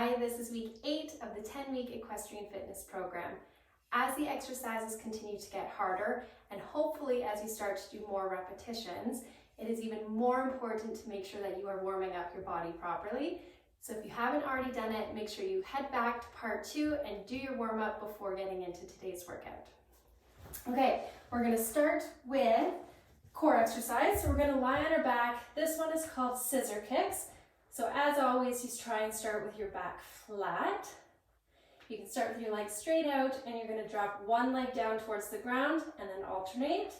Hi, this is week 8 of the 10-week equestrian fitness program. As the exercises continue to get harder, and hopefully as you start to do more repetitions, it is even more important to make sure that you are warming up your body properly. So if you haven't already done it, make sure you head back to part 2 and do your warm-up before getting into today's workout. Okay, we're going to start with core exercise. So we're going to lie on our back. This one is called scissor kicks. So as always, just try and start with your back flat. You can start with your legs straight out and you're going to drop one leg down towards the ground and then alternate.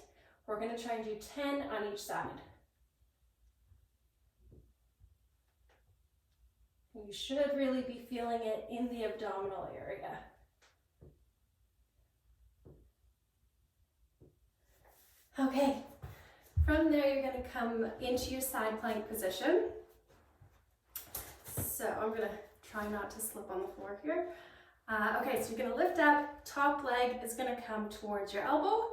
We're going to try and do 10 on each side. You should really be feeling it in the abdominal area. Okay, from there you're going to come into your side plank position. So I'm going to try not to slip on the floor here. Okay, so you're going to lift up, top leg is going to come towards your elbow,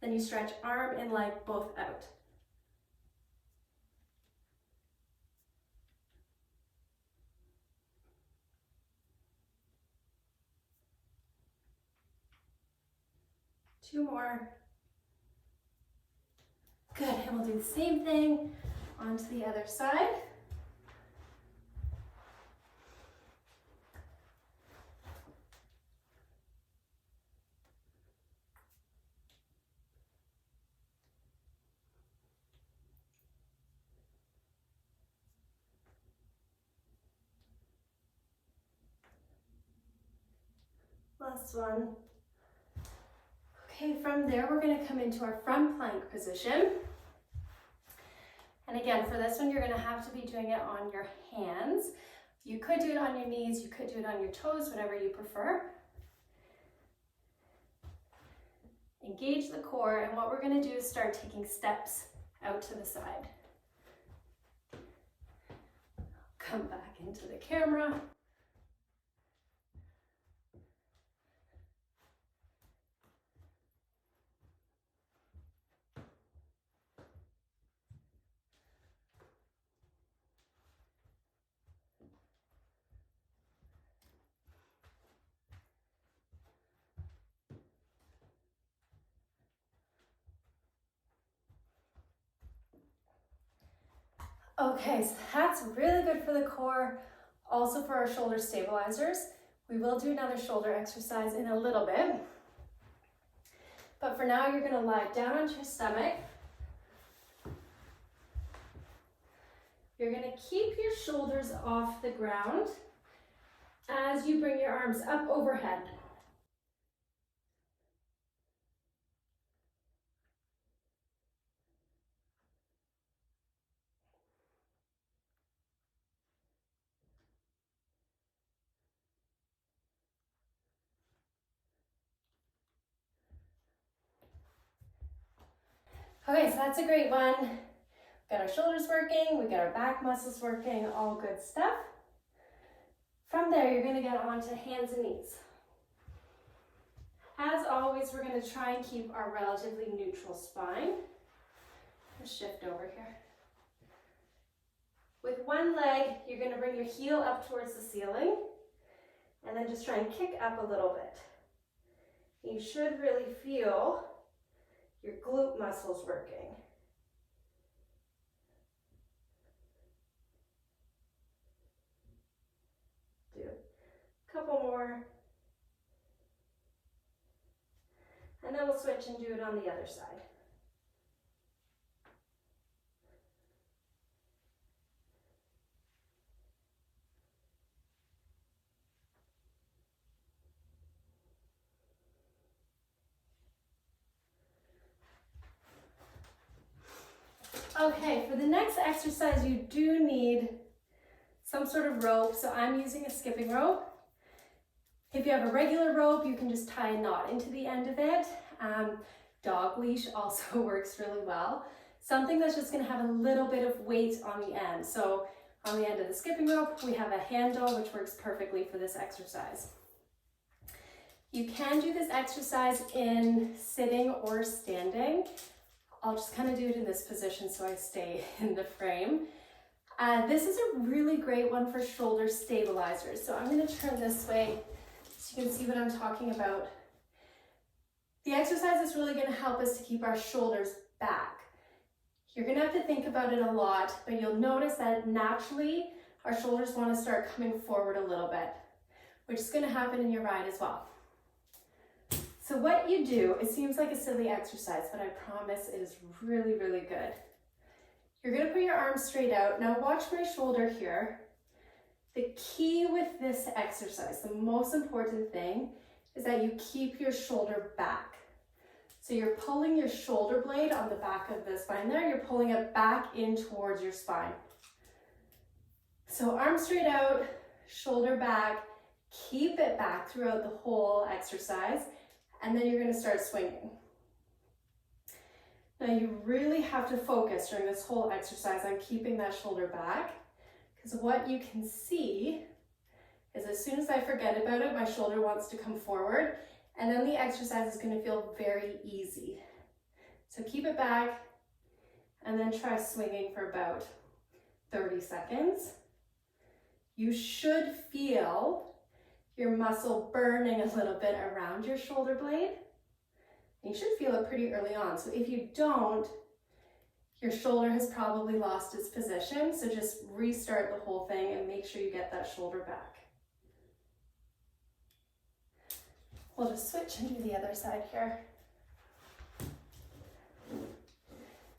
then you stretch arm and leg both out. Two more. Good, and we'll do the same thing onto the other side. Last one. Okay, from there we're going to come into our front plank position. And again, for this one, you're going to have to be doing it on your hands. You could do it on your knees, you could do it on your toes, whatever you prefer. Engage the core, and what we're going to do is start taking steps out to the side. Come back into the camera. Okay, so that's really good for the core, also for our shoulder stabilizers. We will do another shoulder exercise in a little bit. But for now, you're going to lie down onto your stomach. You're going to keep your shoulders off the ground as you bring your arms up overhead. Okay, so that's a great one. We've got our shoulders working, we've got our back muscles working, all good stuff. From there, you're going to get onto hands and knees. As always, we're going to try and keep our relatively neutral spine. Let's shift over here. With one leg, you're going to bring your heel up towards the ceiling, and then just try and kick up a little bit. You should really feel your glute muscles working. Do a couple more. And then we'll switch and do it on the other side. Okay, for the next exercise, you do need some sort of rope. So I'm using a skipping rope. If you have a regular rope, you can just tie a knot into the end of it. Dog leash also works really well. Something that's just going to have a little bit of weight on the end. So on the end of the skipping rope, we have a handle, which works perfectly for this exercise. You can do this exercise in sitting or standing. I'll just kind of do it in this position so I stay in the frame. This is a really great one for shoulder stabilizers. So I'm going to turn this way so you can see what I'm talking about. The exercise is really going to help us to keep our shoulders back. You're going to have to think about it a lot, but you'll notice that naturally our shoulders want to start coming forward a little bit, which is going to happen in your ride as well. So what you do, it seems like a silly exercise, but I promise it is really, really good. You're going to put your arms straight out. Now watch my shoulder here. The key with this exercise, the most important thing, is that you keep your shoulder back. So you're pulling your shoulder blade on the back of the spine there, you're pulling it back in towards your spine. So arms straight out, shoulder back, keep it back throughout the whole exercise, and then you're going to start swinging. Now you really have to focus during this whole exercise on keeping that shoulder back, because what you can see is as soon as I forget about it, my shoulder wants to come forward, and then the exercise is going to feel very easy. So keep it back, and then try swinging for about 30 seconds. You should feel your muscle burning a little bit around your shoulder blade. You should feel it pretty early on. So if you don't, your shoulder has probably lost its position. So just restart the whole thing and make sure you get that shoulder back. We'll just switch and do the other side here.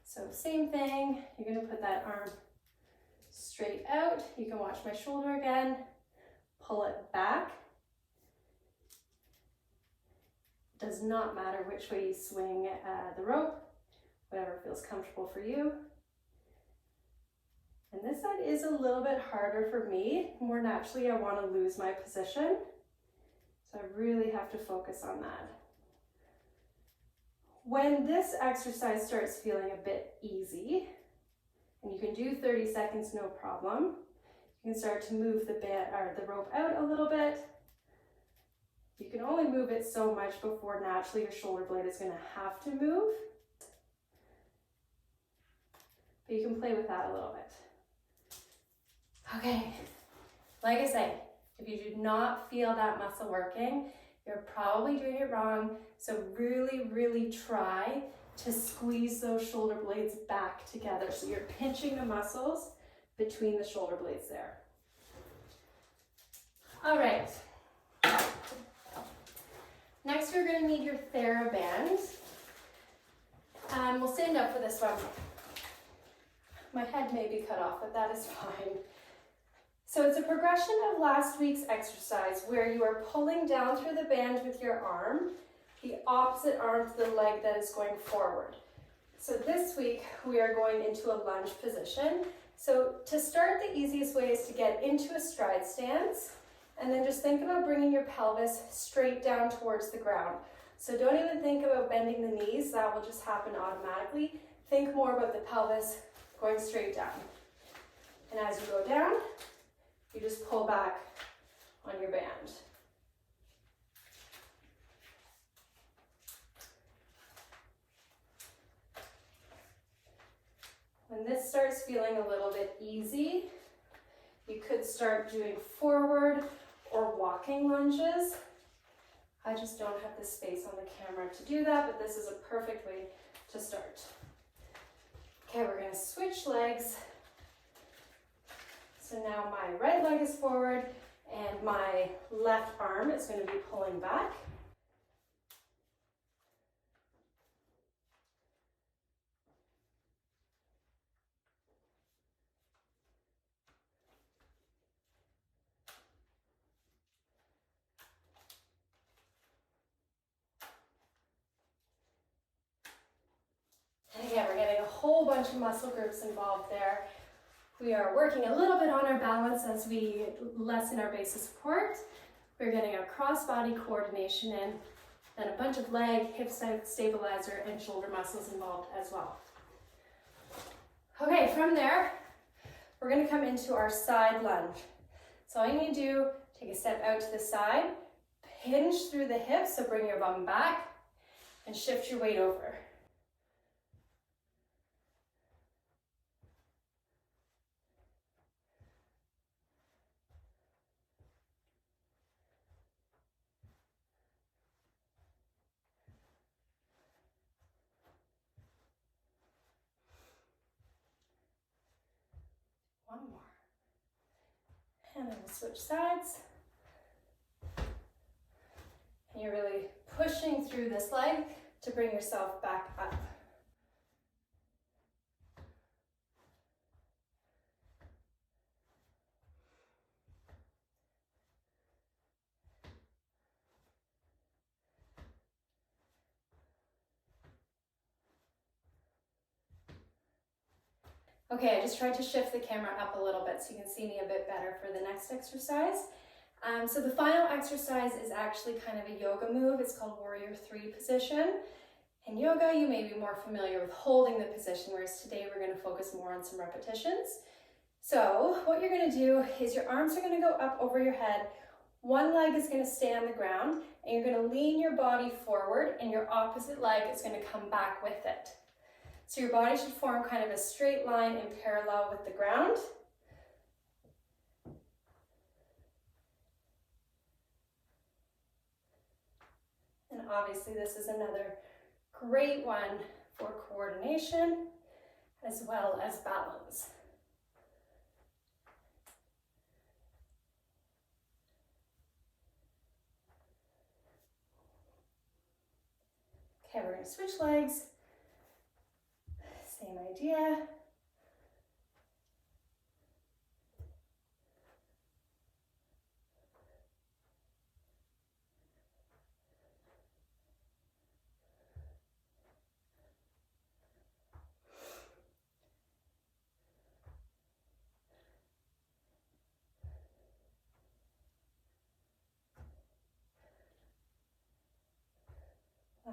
So same thing, you're going to put that arm straight out. You can watch my shoulder again. Pull it back. Does not matter which way you swing the rope, whatever feels comfortable for you. And this side is a little bit harder for me. More naturally, I want to lose my position. So I really have to focus on that. When this exercise starts feeling a bit easy, and you can do 30 seconds, no problem, you can start to move the rope out a little bit. You can only move it so much before naturally your shoulder blade is going to have to move. But you can play with that a little bit. Okay, like I say, if you do not feel that muscle working, you're probably doing it wrong. So really, really try to squeeze those shoulder blades back together. So you're pinching the muscles between the shoulder blades there. All right. Next, you're going to need your TheraBand. We'll stand up for this one. My head may be cut off, but that is fine. So it's a progression of last week's exercise where you are pulling down through the band with your arm, the opposite arm to the leg that is going forward. So this week we are going into a lunge position. So to start, the easiest way is to get into a stride stance, and then just think about bringing your pelvis straight down towards the ground. So don't even think about bending the knees, that will just happen automatically. Think more about the pelvis going straight down. And as you go down, you just pull back on your band. When this starts feeling a little bit easy, you could start doing forward or walking lunges. I just don't have the space on the camera to do that, but this is a perfect way to start. Okay, we're going to switch legs. So now my right leg is forward and my left arm is going to be pulling back. And again, we're getting a whole bunch of muscle groups involved there. We are working a little bit on our balance as we lessen our base of support. We're getting our cross-body coordination in, then a bunch of leg, hip stabilizer, and shoulder muscles involved as well. Okay, from there, we're going to come into our side lunge. So all you need to do, take a step out to the side, hinge through the hips, so bring your bum back, and shift your weight over. And then we'll switch sides. And you're really pushing through this leg to bring yourself back up. Okay, I just tried to shift the camera up a little bit so you can see me a bit better for the next exercise. So the final exercise is actually kind of a yoga move. It's called Warrior 3 position. In yoga, you may be more familiar with holding the position, whereas today we're going to focus more on some repetitions. So what you're going to do is your arms are going to go up over your head. One leg is going to stay on the ground, and you're going to lean your body forward, and your opposite leg is going to come back with it. So your body should form kind of a straight line in parallel with the ground. And obviously this is another great one for coordination as well as balance. Okay, we're going to switch legs. Same idea.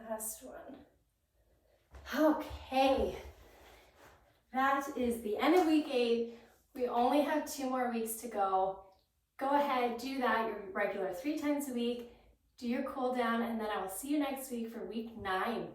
Last one. Okay. That is the end of week 8. We only have 2 more weeks to go. Go ahead, do that, your regular 3 times a week. Do your cool down, and then I will see you next week for week 9.